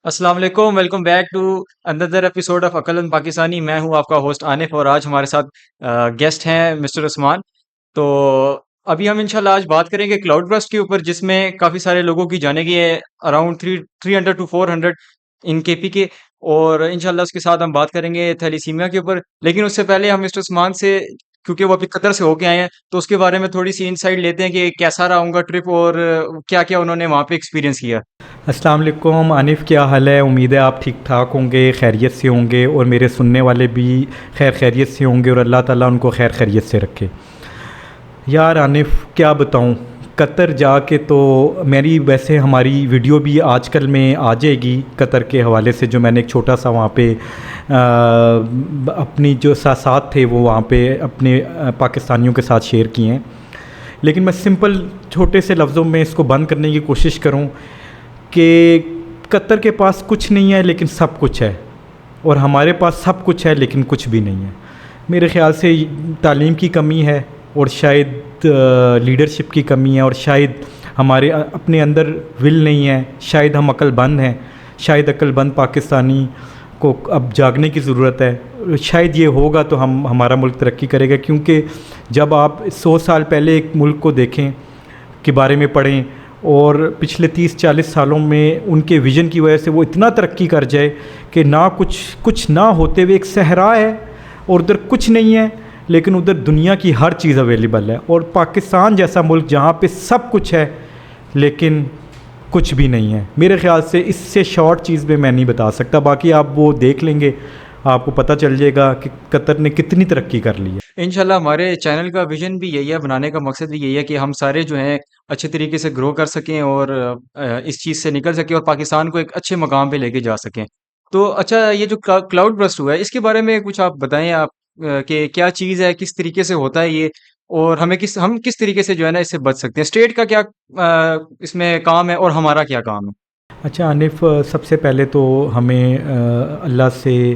السلام علیکم، welcome back to another episode of عقل پاکستانی. میں ہوں آپ کا ہوسٹ عانف، اور آج ہمارے ساتھ گیسٹ ہیں مسٹر عثمان. تو ابھی ہم انشاءاللہ آج بات کریں گے کلاؤڈ برسٹ کے اوپر، جس میں کافی سارے لوگوں کی جانے گی ہے اراؤنڈ 300 to 400 ان کے پی کے. اور انشاءاللہ اس کے ساتھ ہم بات کریں گے تھیلیسیمیا کے اوپر. لیکن اس سے پہلے ہم مسٹر عثمان سے، کیونکہ وہ ابھی قطر سے ہو کے آئے ہیں، تو اس کے بارے میں تھوڑی سی انسائٹ لیتے ہیں کہ کیسا رہا ان کا ٹرپ اور کیا کیا انہوں نے وہاں پہ ایکسپیرینس کیا. السلام علیکم عانف، کیا حال ہے؟ امید ہے آپ ٹھیک ٹھاک ہوں گے، خیریت سے ہوں گے، اور میرے سننے والے بھی خیریت سے ہوں گے، اور اللہ تعالیٰ ان کو خیریت سے رکھے. یار عانف، کیا بتاؤں، قطر جا کے تو میری ویسے ہماری ویڈیو بھی آج کل میں آ جائے گی قطر کے حوالے سے، جو میں نے ایک چھوٹا سا وہاں پہ اپنی جو احساسات تھے وہ وہاں پہ اپنے پاکستانیوں کے ساتھ شیئر کیے ہیں. لیکن میں سمپل چھوٹے سے لفظوں میں اس کو بند کرنے کی کوشش کروں کہ قطر کے پاس کچھ نہیں ہے لیکن سب کچھ ہے، اور ہمارے پاس سب کچھ ہے لیکن کچھ بھی نہیں ہے. میرے خیال سے تعلیم کی کمی ہے، اور شاید لیڈرشپ کی کمی ہے، اور شاید ہمارے اپنے اندر ول نہیں ہے، شاید ہم عقل بند ہیں، شاید عقل بند پاکستانی کو اب جاگنے کی ضرورت ہے. شاید یہ ہوگا تو ہمارا ملک ترقی کرے گا. کیونکہ جب آپ 100 سال پہلے ایک ملک کو دیکھیں کے بارے میں پڑھیں، اور پچھلے 30-40 سالوں میں ان کے ویژن کی وجہ سے وہ اتنا ترقی کر جائے کہ نہ کچھ نہ ہوتے ہوئے ایک صحرا ہے، اور ادھر کچھ نہیں ہے لیکن ادھر دنیا کی ہر چیز اویلیبل ہے. اور پاکستان جیسا ملک جہاں پہ سب کچھ ہے لیکن کچھ بھی نہیں ہے، میرے خیال سے اس سے شارٹ چیز میں نہیں بتا سکتا. باقی آپ وہ دیکھ لیں گے، آپ کو پتہ چل جائے گا کہ قطر نے کتنی ترقی کر لی ہے. انشاءاللہ ہمارے چینل کا ویژن بھی یہی ہے، بنانے کا مقصد بھی یہی ہے کہ ہم سارے جو ہیں اچھے طریقے سے گرو کر سکیں، اور اس چیز سے نکل سکیں، اور پاکستان کو ایک اچھے مقام پہ لے کے جا سکیں. تو اچھا، یہ جو کلاؤڈ برسٹ ہوا ہے، اس کے بارے میں کچھ آپ بتائیں آپ کہ کیا چیز ہے، کس طریقے سے ہوتا ہے یہ، اور ہم کس طریقے سے جو ہے نا اس سے بچ سکتے ہیں. اسٹیٹ کا کیا اس میں کام ہے، اور ہمارا کیا کام ہے؟ اچھا عانف، سب سے پہلے تو ہمیں اللہ سے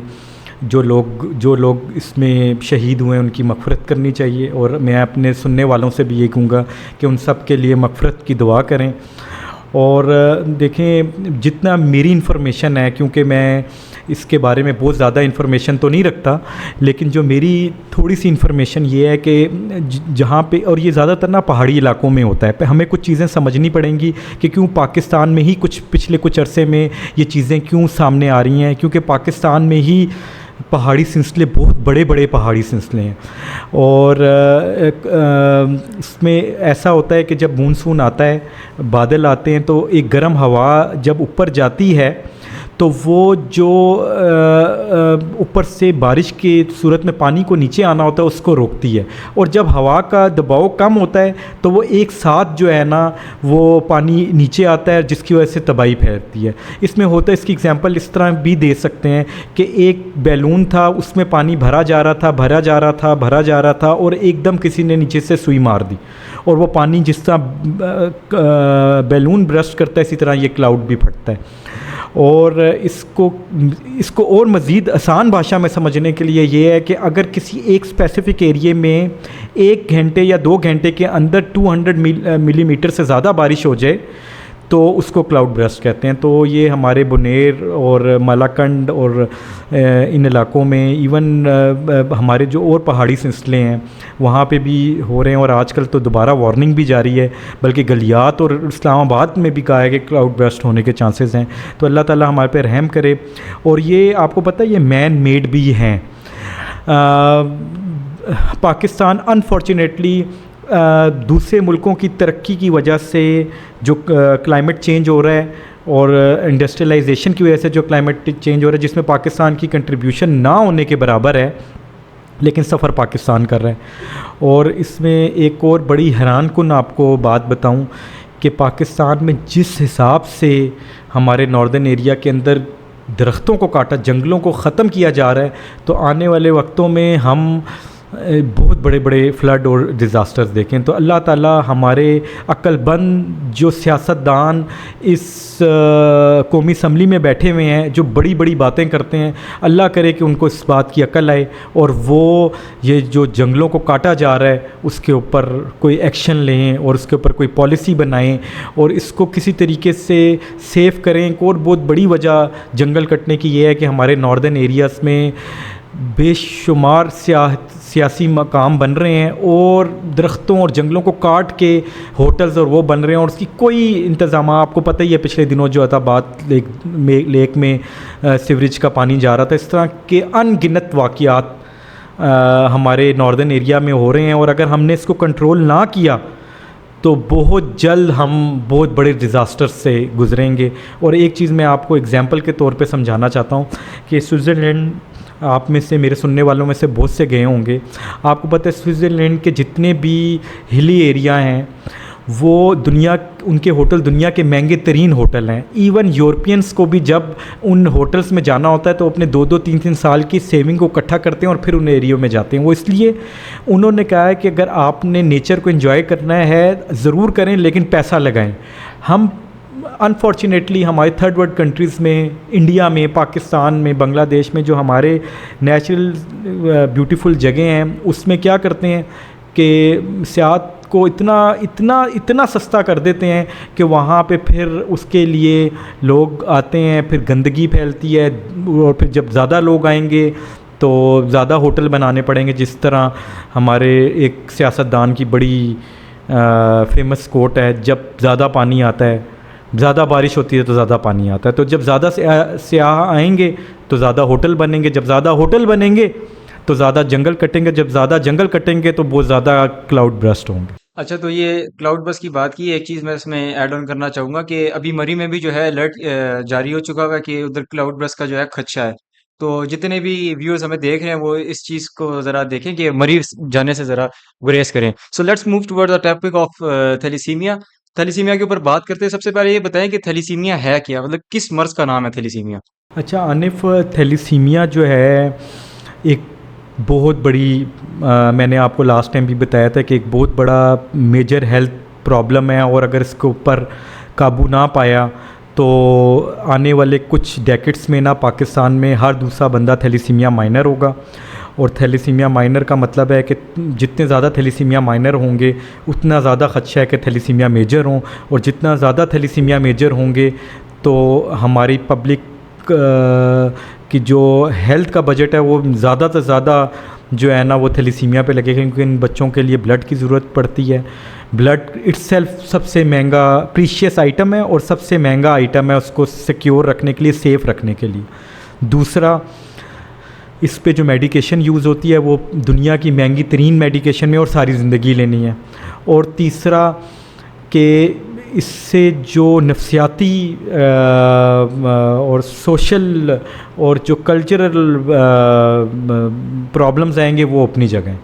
جو لوگ اس میں شہید ہوئے ہیں ان کی مغفرت کرنی چاہیے، اور میں اپنے سننے والوں سے بھی یہ کہوں گا کہ ان سب کے لیے مغفرت کی دعا کریں. اور دیکھیں، جتنا میری انفارمیشن ہے، کیونکہ میں اس کے بارے میں بہت زیادہ انفارمیشن تو نہیں رکھتا، لیکن جو میری تھوڑی سی انفارمیشن یہ ہے کہ جہاں پہ، اور یہ زیادہ تر نا پہاڑی علاقوں میں ہوتا ہے، ہمیں کچھ چیزیں سمجھنی پڑیں گی کہ کیوں پاکستان میں ہی پچھلے کچھ عرصے میں یہ چیزیں کیوں سامنے آ رہی ہیں. کیونکہ پاکستان میں ہی پہاڑی سلسلے، بہت بڑے پہاڑی سلسلے ہیں، اور اس میں ایسا ہوتا ہے کہ جب مونسون آتا ہے، بادل آتے ہیں، تو ایک گرم ہوا جب اوپر جاتی ہے تو وہ جو اوپر سے بارش کی صورت میں پانی کو نیچے آنا ہوتا ہے اس کو روکتی ہے، اور جب ہوا کا دباؤ کم ہوتا ہے تو وہ ایک ساتھ جو ہے نا وہ پانی نیچے آتا ہے، جس کی وجہ سے تباہی پھیلتی ہے. اس میں ہوتا ہے، اس کی اگزامپل اس طرح بھی دے سکتے ہیں کہ ایک بیلون تھا، اس میں پانی بھرا جا رہا تھا، اور ایک دم کسی نے نیچے سے سوئی مار دی، اور وہ پانی جس طرح بیلون برسٹ کرتا ہے اسی طرح یہ کلاؤڈ بھی پھٹتا ہے. اور اس کو اور مزید آسان بھاشا میں سمجھنے کے لیے یہ ہے کہ اگر کسی ایک اسپیسیفک ایریے میں 1 گھنٹے یا 2 گھنٹے کے اندر 200 ملی میٹر سے زیادہ بارش ہو جائے تو اس کو کلاؤڈ برسٹ کہتے ہیں. تو یہ ہمارے بنیر اور مالاکنڈ اور ان علاقوں میں، ایون ہمارے جو اور پہاڑی سلسلے ہیں وہاں پہ بھی ہو رہے ہیں، اور آج کل تو دوبارہ وارننگ بھی جاری ہے، بلکہ گلیات اور اسلام آباد میں بھی کہا ہے کہ کلاؤڈ برسٹ ہونے کے چانسز ہیں. تو اللہ تعالیٰ ہمارے پہ رحم کرے. اور یہ آپ کو پتہ ہے یہ مین میڈ بھی ہیں. پاکستان انفارچونیٹلی دوسرے ملکوں کی ترقی کی وجہ سے جو کلائمیٹ چینج ہو رہا ہے، اور انڈسٹریلائزیشن کی وجہ سے جو کلائمیٹ چینج ہو رہا ہے، جس میں پاکستان کی کنٹریبیوشن نہ ہونے کے برابر ہے، لیکن سفر پاکستان کر رہا ہے. اور اس میں ایک اور بڑی حیران کن آپ کو بات بتاؤں کہ پاکستان میں جس حساب سے ہمارے ناردرن ایریا کے اندر درختوں کو کاٹا، جنگلوں کو ختم کیا جا رہا ہے، تو آنے والے وقتوں میں ہم بہت بڑے بڑے فلڈ اور ڈیزاسٹرز دیکھیں. تو اللہ تعالیٰ ہمارے عقل بند جو سیاستدان اس قومی اسمبلی میں بیٹھے ہوئے ہیں جو بڑی بڑی باتیں کرتے ہیں, اللہ کرے کہ ان کو اس بات کی عقل آئے اور وہ یہ جو جنگلوں کو کاٹا جا رہا ہے اس کے اوپر کوئی ایکشن لیں اور اس کے اوپر کوئی پالیسی بنائیں اور اس کو کسی طریقے سے سیف کریں. اور بہت بڑی وجہ جنگل کٹنے کی یہ ہے کہ ہمارے ناردرن ایریاز میں بے شمار سیاسی مقام بن رہے ہیں اور درختوں اور جنگلوں کو کاٹ کے ہوٹلز اور وہ بن رہے ہیں اور اس کی کوئی انتظام. آپ کو پتہ ہی ہے پچھلے دنوں جو عطاباد لیک میں سیوریج کا پانی جا رہا تھا. اس طرح کے ان گنت واقعات ہمارے ناردرن ایریا میں ہو رہے ہیں اور اگر ہم نے اس کو کنٹرول نہ کیا تو بہت جلد ہم بہت بڑے ڈیزاسٹر سے گزریں گے. اور ایک چیز میں آپ کو اگزامپل کے طور پہ سمجھانا چاہتا ہوں کہ سوئٹزرلینڈ, آپ میں سے میرے سننے والوں میں سے بہت سے گئے ہوں گے, آپ کو پتہ ہے سوئٹزرلینڈ کے جتنے بھی ہلی ایریا ہیں وہ ان کے ہوٹل دنیا کے مہنگے ترین ہوٹل ہیں. ایون یورپینس کو بھی جب ان ہوٹلس میں جانا ہوتا ہے تو اپنے 2-3 سال کی سیونگ کو اکٹھا کرتے ہیں اور پھر ان ایریوں میں جاتے ہیں. وہ اس لیے انہوں نے کہا ہے کہ اگر آپ نے نیچر کو انجوائے کرنا ہے ضرور کریں لیکن پیسہ لگائیں. ہم انفارچونیٹلی ہمارے تھرڈ ورلڈ کنٹریز میں, انڈیا میں, پاکستان میں, بنگلہ دیش میں جو ہمارے نیچرل بیوٹیفل جگہیں ہیں اس میں کیا کرتے ہیں کہ سیاحت کو اتنا سستا کر دیتے ہیں کہ وہاں پہ پھر اس کے لیے لوگ آتے ہیں, پھر گندگی پھیلتی ہے اور پھر جب زیادہ لوگ آئیں گے تو زیادہ ہوٹل بنانے پڑیں گے. جس طرح ہمارے ایک سیاستدان کی بڑی فیمس کوٹ ہے, جب زیادہ پانی آتا ہے, زیادہ بارش ہوتی ہے تو زیادہ پانی آتا ہے. تو جب زیادہ سیاح آئیں گے تو زیادہ ہوٹل بنیں گے, جب زیادہ ہوٹل بنیں گے تو زیادہ جنگل کٹیں گے, جب زیادہ جنگل کٹیں گے تو بہت زیادہ کلاؤڈ برسٹ ہوں گے. اچھا, تو یہ کلاؤڈ برسٹ کی بات کی, ایک چیز میں اس میں ایڈ آن کرنا چاہوں گا کہ ابھی مری میں بھی جو ہے الرٹ جاری ہو چکا ہوا ہے کہ ادھر کلاؤڈ برسٹ کا جو ہے خدشہ ہے. تو جتنے بھی ویورز ہمیں دیکھ رہے ہیں وہ اس چیز کو ذرا دیکھیں کہ مری جانے سے ذرا گریز کریں. So let's move toward the topic of thalassaemia. Thalassaemia کے اوپر بات کرتے ہیں. سب سے پہلے یہ بتائیں کہ تھیلیسیمیا ہے کیا, مطلب کس مرض کا نام ہے تھیلیسیمیا؟ اچھا عانف, تھیلیسیمیا جو ہے ایک بہت بڑی, میں نے آپ کو لاسٹ ٹائم بھی بتایا تھا کہ ایک بہت بڑا میجر ہیلتھ پرابلم ہے اور اگر اس کے اوپر قابو نہ پایا تو آنے والے کچھ ڈیکڈس میں نا پاکستان میں ہر دوسرا بندہ تھیلیسیمیا مائنر ہوگا. اور تھیلیسیمیا مائنر کا مطلب ہے کہ جتنے زیادہ تھیلیسیمیا مائنر ہوں گے اتنا زیادہ خدشہ ہے کہ تھیلیسیمیا میجر ہوں, اور جتنا زیادہ تھیلیسیمیا میجر ہوں گے تو ہماری پبلک کی جو ہیلتھ کا بجٹ ہے وہ زیادہ سے زیادہ جو ہے نا وہ تھیلیسیمیا پہ لگے گا, کیونکہ ان بچوں کے لیے بلڈ کی ضرورت پڑتی ہے. بلڈ اٹ سیلف سب سے مہنگا پریشیس آئٹم ہے اور سب سے مہنگا آئٹم ہے اس کو سیکیور رکھنے کے لیے, سیف رکھنے کے لیے. دوسرا, اس پہ جو میڈیکیشن یوز ہوتی ہے وہ دنیا کی مہنگی ترین میڈیکیشن میں اور ساری زندگی لینی ہے. اور تیسرا کہ اس سے جو نفسیاتی اور سوشل اور جو کلچرل پرابلمز آئیں گے وہ اپنی جگہ ہیں.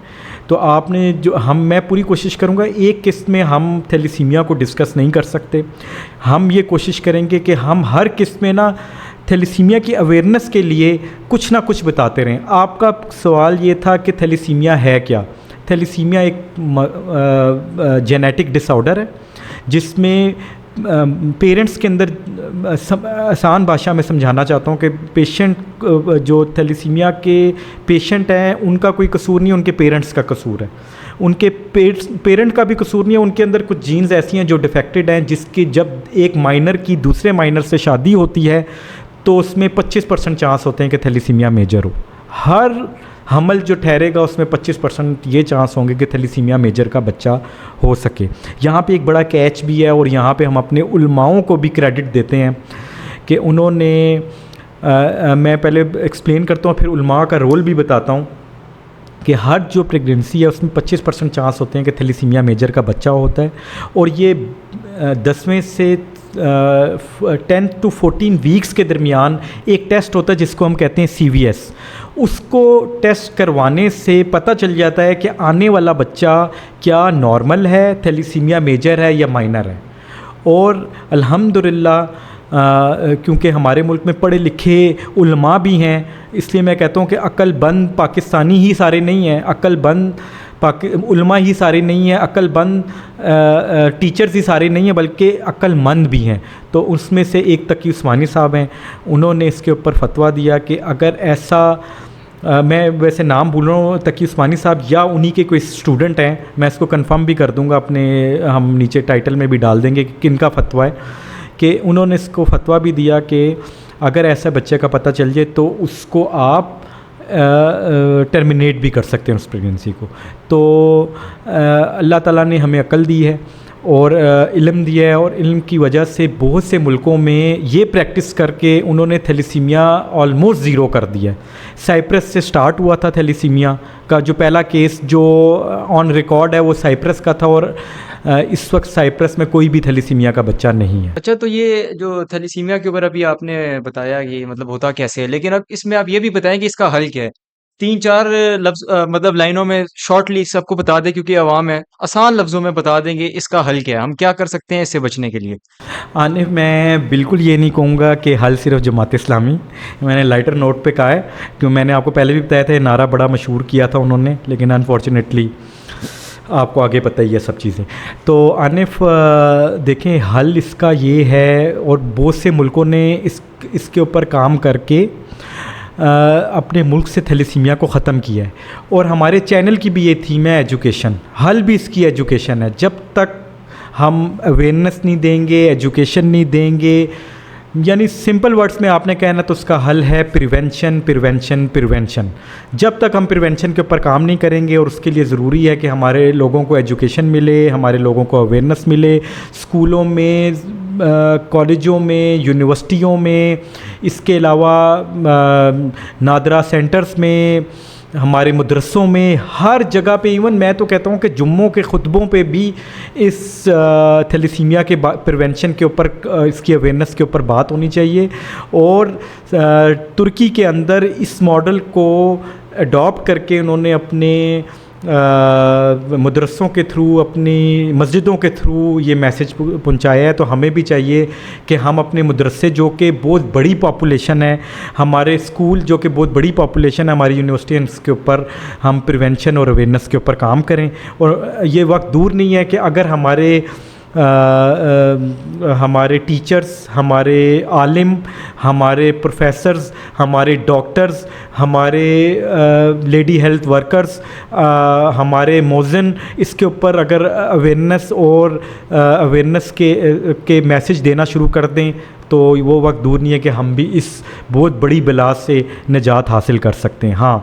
تو آپ نے میں پوری کوشش کروں گا, ایک قسط میں ہم تھیلیسیمیا کو ڈسکس نہیں کر سکتے. ہم یہ کوشش کریں گے کہ ہم ہر قسط میں نا تھیلیسیمیا کی اویئرنیس کے لیے کچھ نہ کچھ بتاتے رہیں. آپ کا سوال یہ تھا کہ تھیلیسیمیا ہے کیا. تھیلیسیمیا ایک جینیٹک ڈس آرڈر ہے جس میں پیرنٹس کے اندر, آسان بھاشا میں سمجھانا چاہتا ہوں کہ پیشنٹ جو تھیلیسیمیا کے پیشنٹ ہیں ان کا کوئی قصور نہیں, ان کے پیرنٹس کا قصور ہے. ان کے پیرنٹ کا بھی قصور نہیں ہے, ان کے اندر کچھ جینز ایسی ہیں جو ڈیفیکٹڈ ہیں جس کی جب ایک مائنر کی دوسرے مائنر سے شادی ہوتی ہے تو اس میں 25% چانس ہوتے ہیں کہ تھیلیسیمیا میجر ہو. ہر حمل جو ٹھہرے گا اس میں 25% یہ چانس ہوں گے کہ تھیلیسیمیا میجر کا بچہ ہو سکے. یہاں پہ ایک بڑا کیچ بھی ہے اور یہاں پہ ہم اپنے علماؤں کو بھی کریڈٹ دیتے ہیں کہ انہوں نے, میں پہلے ایکسپلین کرتا ہوں پھر علماء کا رول بھی بتاتا ہوں کہ ہر جو پریگننسی ہے اس میں 25% چانس ہوتے ہیں کہ تھیلیسیمیا میجر کا بچہ ہوتا ہے. اور یہ 10ویں سے 10 to 14 ویکس کے درمیان ایک ٹیسٹ ہوتا ہے جس کو ہم کہتے ہیں CVS. اس کو ٹیسٹ کروانے سے پتہ چل جاتا ہے کہ آنے والا بچہ کیا نارمل ہے, تھیلیسیمیا میجر ہے یا مائنر ہے. اور الحمدللہ کیونکہ ہمارے ملک میں پڑھے لکھے علماء بھی ہیں، اس لیے میں کہتا ہوں کہ عقل بند پاکستانی ہی سارے نہیں ہیں، عقل بند علماء ہی سارے نہیں ہیں، عقل بند ٹیچرز ہی سارے نہیں ہیں، بلکہ عقل مند بھی ہیں۔ تو اس میں سے ایک تقی عثمانی صاحب ہیں، انہوں نے اس کے اوپر فتویٰ دیا کہ اگر ایسا میں ویسے نام بھول رہا ہوں تقی عثمانی صاحب یا انہی کے کوئی اسٹوڈنٹ ہیں، میں اس کو کنفرم بھی کر دوں گا، اپنے ہم نیچے ٹائٹل میں بھی ڈال دیں گے کہ کن کا فتویٰ ہے، کہ انہوں نے اس کو فتویٰ بھی دیا کہ اگر ایسا بچے کا پتہ چل جائے تو اس کو آپ ٹرمینیٹ بھی کر سکتے ہیں اس پریگننسی کو۔ تو اللہ تعالیٰ نے ہمیں عقل دی ہے اور علم دیا ہے، اور علم کی وجہ سے بہت سے ملکوں میں یہ پریکٹس کر کے انہوں نے تھیلیسیمیا آلموسٹ زیرو کر دیا ہے۔ سائپرس سے سٹارٹ ہوا تھا تھیلیسیمیا کا، جو پہلا کیس جو آن ریکارڈ ہے وہ سائپرس کا تھا، اور اس وقت سائپرس میں کوئی بھی تھیلیسیمیا کا بچہ نہیں ہے۔ اچھا، تو یہ جو تھیلیسیمیا کے اوپر ابھی آپ نے بتایا کہ مطلب ہوتا کیسے ہے، لیکن اب اس میں آپ یہ بھی بتائیں کہ اس کا حل کیا ہے؟ 3-4 لفظ مطلب لائنوں میں شارٹلی سب کو بتا دیں، کیونکہ عوام ہے، آسان لفظوں میں بتا دیں گے اس کا حل کیا ہے، ہم کیا کر سکتے ہیں اس سے بچنے کے لیے؟ عانف، میں بالکل یہ نہیں کہوں گا کہ حل صرف جماعت اسلامی، میں نے لائٹر نوٹ پہ کہا ہے، کیوں میں نے آپ کو پہلے بھی بتایا تھا، یہ نعرہ بڑا مشہور کیا تھا انہوں نے، لیکن انفارچونیٹلی آپ کو آگے پتہ ہی ہے سب چیزیں۔ تو عانف دیکھیں، حل اس کا یہ ہے، اور بہت سے ملکوں نے اس کے اوپر کام کر کے اپنے ملک سے تھیلیسیمیا کو ختم کیا ہے، اور ہمارے چینل کی بھی یہ تھیم ہے ایجوکیشن، حل بھی اس کی ایجوکیشن ہے۔ جب تک ہم اویئرنیس نہیں دیں گے، ایجوکیشن نہیں دیں گے، یعنی سمپل ورڈز میں آپ نے کہنا تو اس کا حل ہے پریونشن پریونشن پریونشن۔ جب تک ہم پریونشن کے اوپر کام نہیں کریں گے، اور اس کے لیے ضروری ہے کہ ہمارے لوگوں کو ایجوکیشن ملے، ہمارے لوگوں کو اویئرنیس ملے، اسکولوں میں، کالجوں میں، یونیورسٹیوں میں، اس کے علاوہ نادرا سینٹرز میں، ہمارے مدرسوں میں، ہر جگہ پہ، ایون میں تو کہتا ہوں کہ جمعوں کے خطبوں پہ بھی اس تھیلیسیمیا کے پریونشن کے اوپر، اس کی اویئرنیس کے اوپر بات ہونی چاہیے۔ اور ترکی کے اندر اس ماڈل کو اڈاپٹ کر کے انہوں نے اپنے مدرسوں کے تھرو، اپنی مسجدوں کے تھرو یہ میسج پہنچایا ہے۔ تو ہمیں بھی چاہیے کہ ہم اپنے مدرسے، جو کہ بہت بڑی پاپولیشن ہے، ہمارے اسکول جو کہ بہت بڑی پاپولیشن ہے، ہماری یونیورسٹیز کے اوپر ہم پریونشن اور اویئرنیس کے اوپر کام کریں۔ اور یہ وقت دور نہیں ہے کہ اگر ہمارے ٹیچرز، ہمارے عالم، ہمارے پروفیسرز، ہمارے ڈاکٹرز، ہمارے لیڈی ہیلتھ ورکرز، ہمارے مؤذن اس کے اوپر اگر اویئرنیس کے میسج دینا شروع کر دیں، تو وہ وقت دور نہیں ہے کہ ہم بھی اس بہت بڑی بلا سے نجات حاصل کر سکتے ہیں۔ ہاں،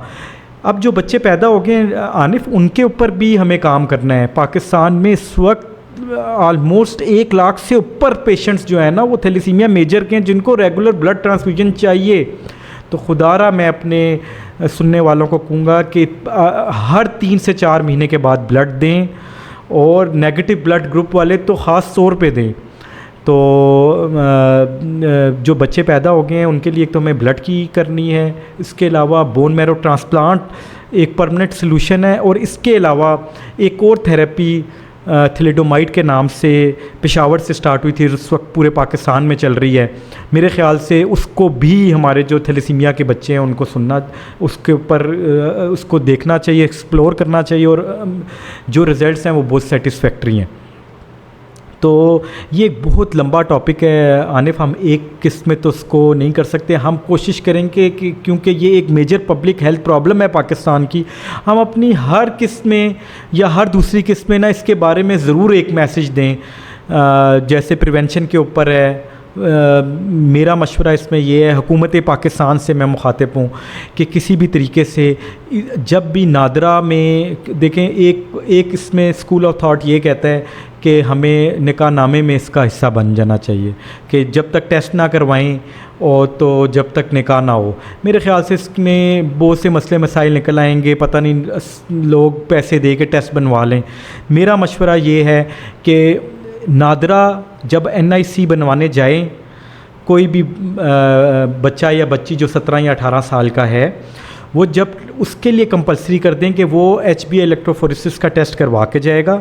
اب جو بچے پیدا ہو گئے ہیں عانف، ان کے اوپر بھی ہمیں کام کرنا ہے۔ پاکستان میں اس وقت آلموسٹ 1 لاکھ سے اوپر پیشنٹس جو ہیں نا، وہ تھیلیسیمیا میجر کے ہیں، جن کو ریگولر بلڈ ٹرانسفیوژن چاہیے۔ تو خدا را میں اپنے سننے والوں کو کہوں گا کہ ہر 3 سے 4 مہینے کے بعد بلڈ دیں، اور نیگیٹو بلڈ گروپ والے تو خاص طور پہ دیں۔ تو جو بچے پیدا ہو گئے ہیں ان کے لیے ایک تو ہمیں بلڈ کی کرنی ہے، اس کے علاوہ بون میرو ٹرانسپلانٹ ایک پرمننٹ سلوشن ہے، اور اس کے علاوہ ایک اور تھیراپی تھلیڈومائڈ کے نام سے پشاور سے سٹارٹ ہوئی تھی، اس وقت پورے پاکستان میں چل رہی ہے۔ میرے خیال سے اس کو بھی ہمارے جو تھیلیسیمیا کے بچے ہیں ان کو سننا، اس کے اوپر اس کو دیکھنا چاہیے، ایکسپلور کرنا چاہیے، اور جو رزلٹس ہیں وہ بہت سیٹسفیکٹری ہیں۔ تو یہ ایک بہت لمبا ٹاپک ہے عانف، ہم ایک قسط میں تو اس کو نہیں کر سکتے۔ ہم کوشش کریں کہ کیونکہ یہ ایک میجر پبلک ہیلتھ پرابلم ہے پاکستان کی، ہم اپنی ہر قسط میں یا ہر دوسری قسط میں اس کے بارے میں ضرور ایک میسج دیں۔ جیسے پریونشن کے اوپر ہے، میرا مشورہ اس میں یہ ہے، حکومت پاکستان سے میں مخاطب ہوں کہ کسی بھی طریقے سے جب بھی نادرا میں دیکھیں، ایک اس میں اسکول آف تھاٹ یہ کہتا ہے کہ ہمیں نکاح نامے میں اس کا حصہ بن جانا چاہیے کہ جب تک ٹیسٹ نہ کروائیں اور تو جب تک نکاح نہ ہو۔ میرے خیال سے اس میں بہت سے مسئلے مسائل نکل آئیں گے، پتہ نہیں لوگ پیسے دے کے ٹیسٹ بنوا لیں۔ میرا مشورہ یہ ہے کہ نادرا جب NIC بنوانے جائیں، کوئی بھی بچہ یا بچی جو 17 یا 18 سال کا ہے، وہ جب اس کے لیے کمپلسری کر دیں کہ وہ HB الیکٹروفوریسس کا ٹیسٹ کروا کے جائے گا.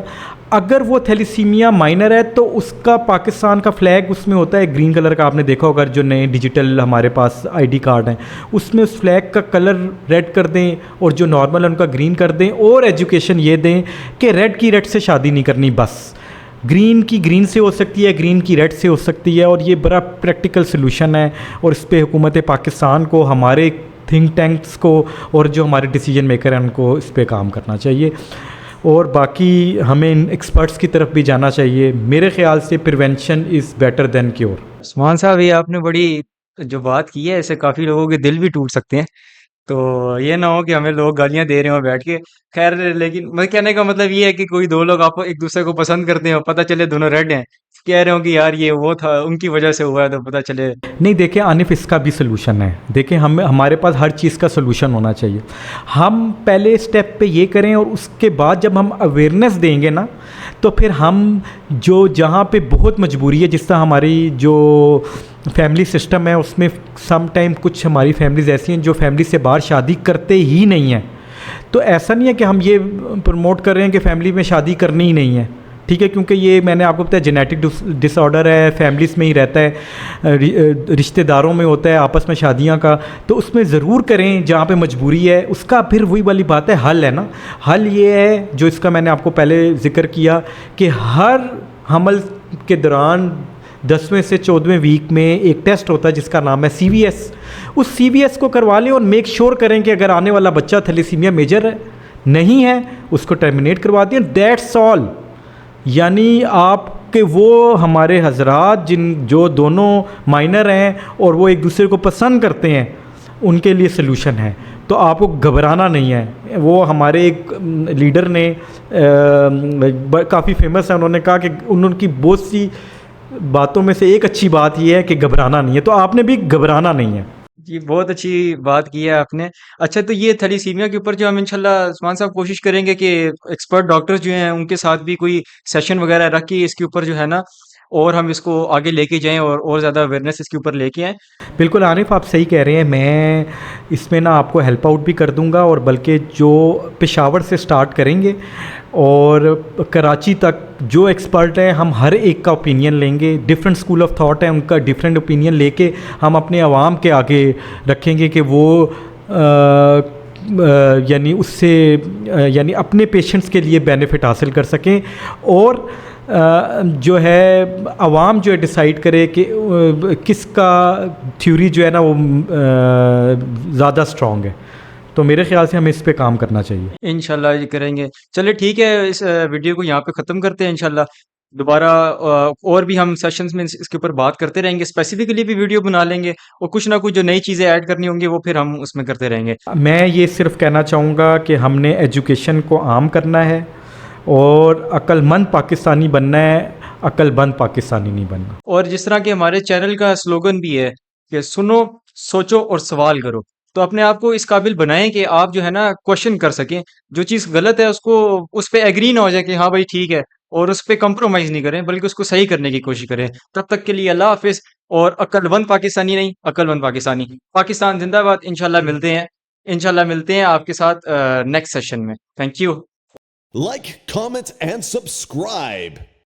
اگر وہ تھیلیسیمیا مائنر ہے تو اس کا پاکستان کا فلیگ اس میں ہوتا ہے گرین کلر کا, آپ نے دیکھا ہوگا جو نئے ڈیجیٹل ہمارے پاس ID کارڈ ہیں اس میں اس فلیگ کا کلر ریڈ کر دیں اور جو نارمل ہے ان کا گرین کر دیں, اور ایجوکیشن یہ دیں کہ ریڈ کی ریڈ سے شادی نہیں کرنی, بس گرین کی گرین سے ہو سکتی ہے, گرین کی ریڈ سے ہو سکتی ہے. اور یہ بڑا پریکٹیکل سلوشن ہے, اور اس پہ حکومت پاکستان کو, ہمارے تھنک ٹینکس کو اور جو ہمارے ڈیسیجن میکر ہیں ان کو اس پہ کام کرنا چاہیے. اور باقی ہمیں ان ایکسپرٹس کی طرف بھی جانا چاہیے. میرے خیال سے prevention is better than cure. Usman صاحب یہ آپ نے بڑی جو بات کی ہے ایسے کافی لوگوں کے دل بھی ٹوٹ سکتے ہیں, تو یہ نہ ہو کہ ہمیں لوگ گالیاں دے رہے ہوں بیٹھ کے. خیر, لیکن میں کہنے کا مطلب یہ ہے کہ کوئی دو لوگ آپ ایک دوسرے کو پسند کرتے ہیں اور پتہ چلے دونوں ریڈ ہیں, کہہ رہے ہوں کہ یار یہ وہ تھا ان کی وجہ سے ہوا ہے, تو پتہ چلے نہیں دیکھیں عانف, اس کا بھی سلوشن ہے. دیکھیں ہمارے پاس ہر چیز کا سلوشن ہونا چاہیے. ہم پہلے اسٹیپ پہ یہ کریں, اور اس کے بعد جب ہم اویئرنیس دیں گے نا تو پھر ہم جو جہاں پہ بہت مجبوری ہے, جس طرح ہماری جو فیملی سسٹم ہے اس میں سم ٹائم کچھ ہماری فیملیز ایسی ہیں جو فیملی سے باہر شادی کرتے ہی نہیں ہیں, تو ایسا نہیں ہے کہ ہم یہ پروموٹ کر رہے ہیں کہ فیملی میں شادی کرنی ہی نہیں ہے, ٹھیک ہے, کیونکہ یہ میں نے آپ کو بتایا جینیٹک ڈس آرڈر ہے, فیملیز میں ہی رہتا ہے, رشتہ داروں میں ہوتا ہے آپس میں شادیاں کا, تو اس میں ضرور کریں جہاں پہ مجبوری ہے. اس کا پھر وہی والی بات ہے, حل ہے نا. حل یہ ہے جو اس کا میں نے آپ کو پہلے ذکر کیا کہ ہر حمل کے دوران 10ویں سے 14ویں ویک میں ایک ٹیسٹ ہوتا ہے جس کا نام ہے CVS. اس CVS کو کروا لیں اور میک شور کریں کہ اگر آنے والا بچہ تھیلیسیمیا میجر ہے نہیں ہے اس کو ٹرمینیٹ کروا دیں. That's all. یعنی آپ کے وہ ہمارے حضرات جو دونوں مائنر ہیں اور وہ ایک دوسرے کو پسند کرتے ہیں ان کے لیے سلوشن ہے, تو آپ کو گھبرانا نہیں ہے. وہ ہمارے ایک لیڈر نے کافی فیمس ہے, انہوں نے کہا کہ ان کی بہت سی باتوں میں سے ایک اچھی بات یہ ہے کہ گھبرانا نہیں ہے, تو آپ نے بھی گھبرانا نہیں ہے. جی بہت اچھی بات کی ہے آپ نے. اچھا, تو یہ تھیلیسیمیا کے اوپر جو ہم انشاءاللہ عثمان صاحب کوشش کریں گے کہ ایکسپرٹ ڈاکٹر جو ہیں ان کے ساتھ بھی کوئی سیشن وغیرہ رکھ کے اس کے اوپر جو ہے نا اور ہم اس کو آگے لے کے جائیں اور زیادہ اویئرنیس اس کے اوپر لے کے آئیں. بالکل عارف, آپ صحیح کہہ رہے ہیں. میں اس میں نا آپ کو ہیلپ آؤٹ بھی کر دوں گا, اور بلکہ جو پشاور سے سٹارٹ کریں گے اور کراچی تک جو ایکسپرٹ ہیں ہم ہر ایک کا اوپینین لیں گے. ڈفرینٹ اسکول آف تھاٹ ہیں, ان کا ڈفرینٹ اوپینین لے کے ہم اپنے عوام کے آگے رکھیں گے کہ وہ یعنی اس سے یعنی اپنے پیشنٹس کے لیے بینیفٹ حاصل کر سکیں, اور جو ہے عوام جو ہے ڈیسائیڈ کرے کہ کس کا تھیوری جو ہے نا وہ زیادہ اسٹرانگ ہے. تو میرے خیال سے ہمیں اس پہ کام کرنا چاہیے. انشاءاللہ یہ کریں گے. چلے ٹھیک ہے, اس ویڈیو کو یہاں پہ ختم کرتے ہیں. انشاءاللہ دوبارہ اور بھی ہم سیشنز میں اس کے اوپر بات کرتے رہیں گے, اسپیسیفکلی بھی ویڈیو بنا لیں گے, اور کچھ نہ کچھ جو نئی چیزیں ایڈ کرنی ہوں گی وہ پھر ہم اس میں کرتے رہیں گے. میں یہ صرف کہنا چاہوں گا کہ ہم نے ایجوکیشن کو عام کرنا ہے اور عقل مند پاکستانی بننا ہے, عقل بند پاکستانی نہیں بننا. اور جس طرح کہ ہمارے چینل کا سلوگن بھی ہے کہ سنو, سوچو اور سوال کرو, تو اپنے آپ کو اس قابل بنائیں کہ آپ جو ہے نا کوشچن کر سکیں. جو چیز غلط ہے اس پہ ایگری نہ ہو جائے کہ ہاں بھائی ٹھیک ہے, اور اس پہ کمپرومائز نہیں کریں بلکہ اس کو صحیح کرنے کی کوشش کریں. تب تک کے لیے اللہ حافظ. اور عقل مند پاکستانی نہیں, عقل مند پاکستانی. پاکستان زندہ باد. انشاءاللہ ملتے ہیں آپ کے ساتھ نیکسٹ سیشن میں. Thank you. Like, comment, and subscribe.